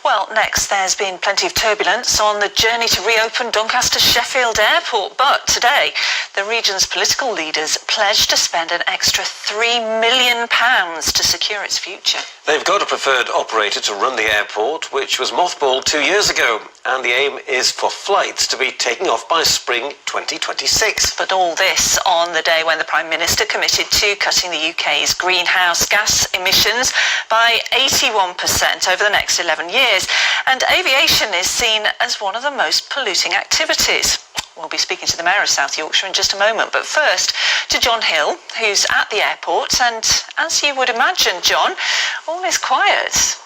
Well, next, there's been plenty of turbulence on the journey to reopen Doncaster Sheffield Airport, but today the region's political leaders pledged to spend an extra £3 million to secure its future. They've got a preferred operator to run the airport, which was mothballed 2 years ago, and the aim is for flights to be taking off by spring 2026. But all this on the day when the Prime Minister committed to cutting the UK's greenhouse gas emissions by 81% over the next 11 years. And aviation is seen as one of the most polluting activities. We'll be speaking to the Mayor of South Yorkshire in just a moment, but first to John Hill, who's at the airport, and as you would imagine, John, all is quiet.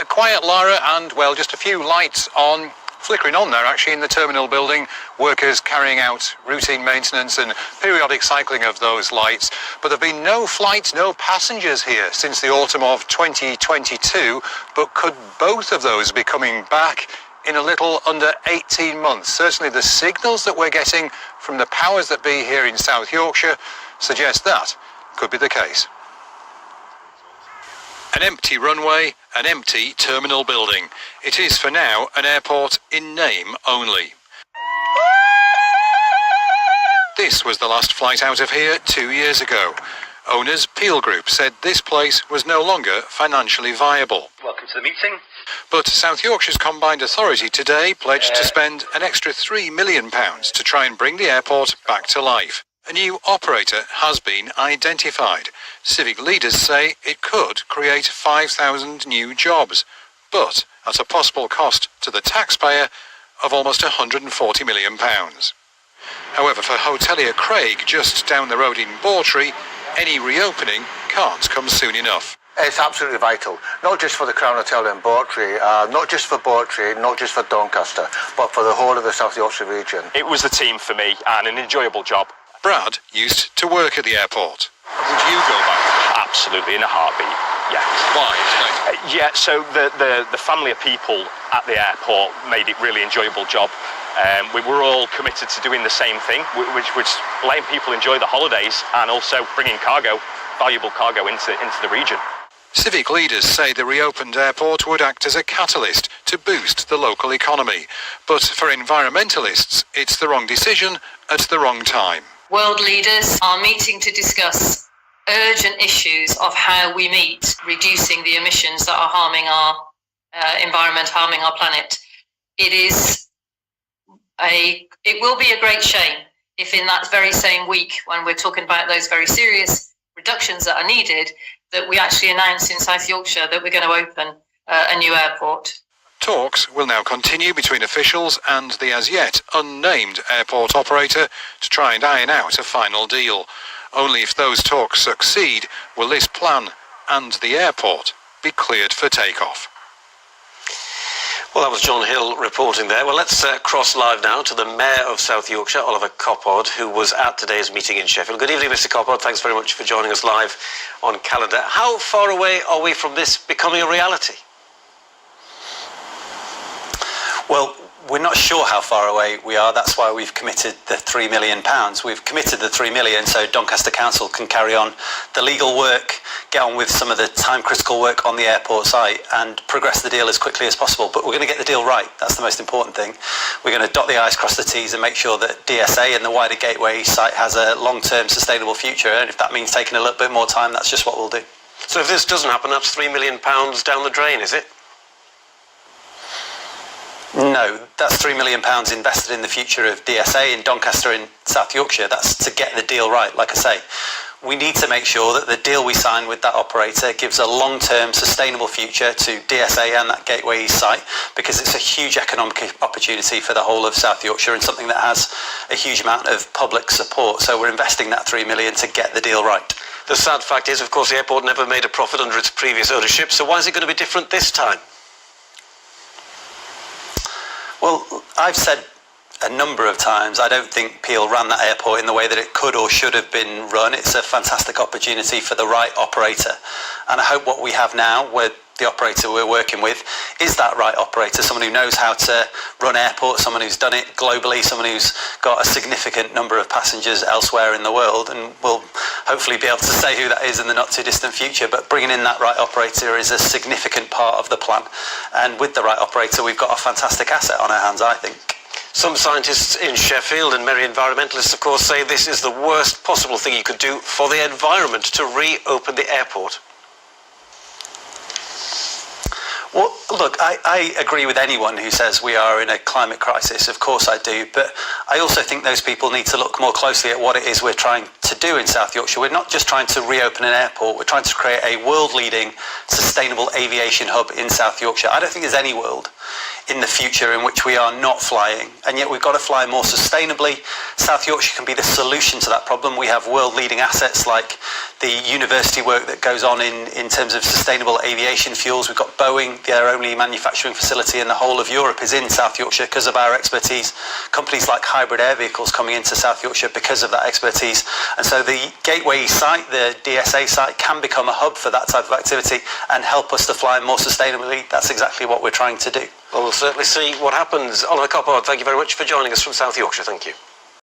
Quiet, Lara, and, well, just a few lights on, flickering on there, actually, in the terminal building. Workers carrying out routine maintenance and periodic cycling of those lights. But there have been no flights, no passengers here since the autumn of 2022. But could both of those be coming back in a little under 18 months? Certainly the signals that we're getting from the powers that be here in South Yorkshire suggest that could be the case. An empty runway, an empty terminal building. It is for now an airport in name only. This was the last flight out of here 2 years ago. Owners Peel Group said this place was no longer financially viable. Welcome to the meeting. But South Yorkshire's Combined Authority today pledged to spend an extra £3 million to try and bring the airport back to life. A new operator has been identified. Civic leaders say it could create 5,000 new jobs, but at a possible cost to the taxpayer of almost £140 million. However, for hotelier Craig, just down the road in Bawtry, any reopening can't come soon enough. It's absolutely vital, not just for the Crown Hotel in Bawtry, not just for Bawtry, not just for Doncaster, but for the whole of the South Yorkshire region. It was the team for me and an enjoyable job. Brad used to work at the airport. Would you go back? Absolutely, in a heartbeat, yeah. Why? Yeah, so the family of people at the airport made it really enjoyable job. We were all committed to doing the same thing, which was letting people enjoy the holidays and also bringing cargo, valuable cargo into the region. Civic leaders say the reopened airport would act as a catalyst to boost the local economy. But for environmentalists, it's the wrong decision at the wrong time. World leaders are meeting to discuss urgent issues of how we meet reducing the emissions that are harming our environment, harming our planet. It will be a great shame if in that very same week, when we're talking about those very serious reductions that are needed, that we actually announce in South Yorkshire that we're going to open a new airport. Talks will now continue between officials and the as yet unnamed airport operator to try and iron out a final deal. Only if those talks succeed will this plan and the airport be cleared for takeoff. Well, that was John Hill reporting there. Well, let's cross live now to the Mayor of South Yorkshire, Oliver Coppard, who was at today's meeting in Sheffield. Good evening, Mr. Coppard. Thanks very much for joining us live on Calendar. How far away are we from this becoming a reality? Well, we're not sure how far away we are. That's why we've committed the £3 million. We've committed the £3 million so Doncaster Council can carry on the legal work, get on with some of the time-critical work on the airport site and progress the deal as quickly as possible. But we're going to get the deal right. That's the most important thing. We're going to dot the I's, cross the T's and make sure that DSA and the wider Gateway site has a long-term sustainable future. And if that means taking a little bit more time, that's just what we'll do. So if this doesn't happen, that's £3 million down the drain, is it? No, that's £3 million invested in the future of DSA in Doncaster in South Yorkshire. That's to get the deal right, like I say. We need to make sure that the deal we sign with that operator gives a long-term sustainable future to DSA and that Gateway East site, because it's a huge economic opportunity for the whole of South Yorkshire and something that has a huge amount of public support. So we're investing that £3 million to get the deal right. The sad fact is, of course, the airport never made a profit under its previous ownership, so why is it going to be different this time? Well, I've said a number of times, I don't think Peel ran that airport in the way that it could or should have been run. It's a fantastic opportunity for the right operator. And I hope what we have now, where the operator we're working with is that right operator, someone who knows how to run airports, someone who's done it globally, someone who's got a significant number of passengers elsewhere in the world, and we'll hopefully be able to say who that is in the not too distant future. But bringing in that right operator is a significant part of the plan, and with the right operator we've got a fantastic asset on our hands, I think. Some scientists in Sheffield and many environmentalists, of course, say this is the worst possible thing you could do for the environment, to reopen the airport. Well, look, I agree with anyone who says we are in a climate crisis. Of course I do. But I also think those people need to look more closely at what it is we're trying to do in South Yorkshire. We're not just trying to reopen an airport. We're trying to create a world-leading sustainable aviation hub in South Yorkshire. I don't think there's any world in the future in which we are not flying, and yet we've got to fly more sustainably. South Yorkshire can be the solution to that problem. We have world-leading assets like the university work that goes on in terms of sustainable aviation fuels. We've got Boeing, their only manufacturing facility in the whole of Europe is in South Yorkshire because of our expertise. Companies like Hybrid Air Vehicles coming into South Yorkshire because of that expertise. And so the Gateway site, the DSA site, can become a hub for that type of activity and help us to fly more sustainably. That's exactly what we're trying to do. Well, we'll certainly see what happens. Oliver Coppard, thank you very much for joining us from South Yorkshire. Thank you.